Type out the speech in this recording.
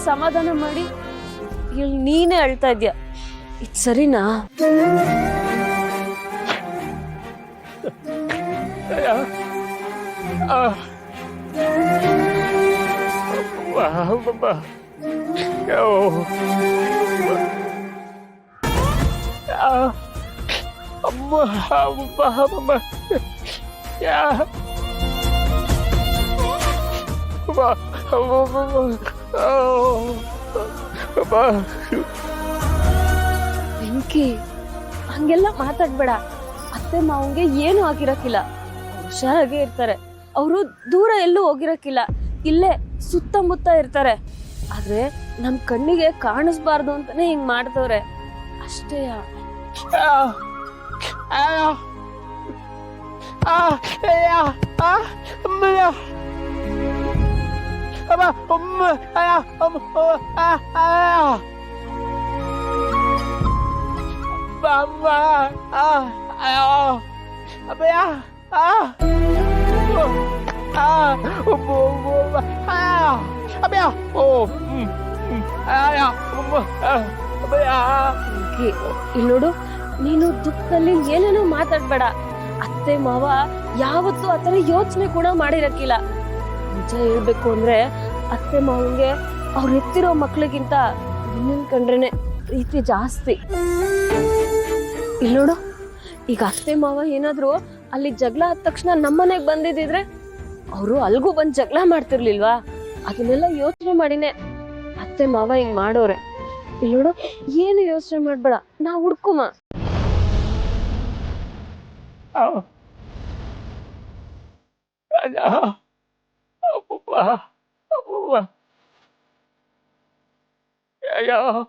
ಸಮಾಧಾನ ಮಾಡಿ ಇಲ್ಲಿ ನೀನೇ ಅಳ್ತಾ ಇದ್ಯಾ, ಇದು ಸರಿನಾ? ಬೆಂಕಿ, ಹಂಗೆಲ್ಲ ಮಾತಾಡ್ಬೇಡ. ಅತ್ತೆ ಮಾವಂಗೆ ಏನು ಆಗಿರಕ್ಕಿಲ್ಲ, ಹುಷಾರಾಗೇ ಇರ್ತಾರೆ. ಅವರು ದೂರ ಎಲ್ಲೂ ಹೋಗಿರಕ್ಕಿಲ್ಲ, ಇಲ್ಲೇ ಸುತ್ತಮುತ್ತ ಇರ್ತಾರೆ. ಆದ್ರೆ ನಮ್ ಕಣ್ಣಿಗೆ ಕಾಣಿಸ್ಬಾರ್ದು ಅಂತಾನೆ ಹಿಂಗ್ ಮಾಡ್ತವ್ರೆ ಅಷ್ಟೇ. ಇಲ್ಲಿ ನೋಡು, ನೀನು ದುಃಖದಲ್ಲಿ ಏನೇನೋ ಮಾತಾಡ್ಬೇಡ. ಅತ್ತೆ ಮಾವ ಯಾವತ್ತೂ ಆತರ ಯೋಚನೆ ಕೂಡ ಮಾಡಿರಕ್ಕಿಲ್ಲ. ನಿಜ ಹೇಳ್ಬೇಕು ಅಂದ್ರೆ ಅತ್ತೆ ಮಾವಂಗೆ ಅವ್ರು ಎತ್ತಿರೋ ಮಕ್ಳಿಗಿಂತ ನಿನ್ನನ್ ಕಂಡ್ರೇನೆ ಪ್ರೀತಿ ಜಾಸ್ತಿ. ಇಲ್ಲಿ ನೋಡು, ಈಗ ಅತ್ತೆ ಮಾವ ಏನಾದ್ರು ಅಲ್ಲಿ ಜಗಳ ಆದ ತಕ್ಷಣ ನಮ್ಮನೆಗ್ ಬಂದಿದ್ರೆ ಅವರು ಅಲ್ಗೂ ಬಂದ್ ಜಗಳ ಮಾಡ್ತಿರ್ಲಿಲ್ವಾ? ಅದನ್ನೆಲ್ಲ ಯೋಚನೆ ಮಾಡಿನೇ ಅತ್ತೆ ಮಾವ ಹಿಂಗ್ ಮಾಡೋರೆ. ಇಲ್ಲಿ ನೋಡು, ಏನು ಯೋಚನೆ ಮಾಡ್ಬೇಡ, ನಾ ಹುಡ್ಕುಮ. Yeah.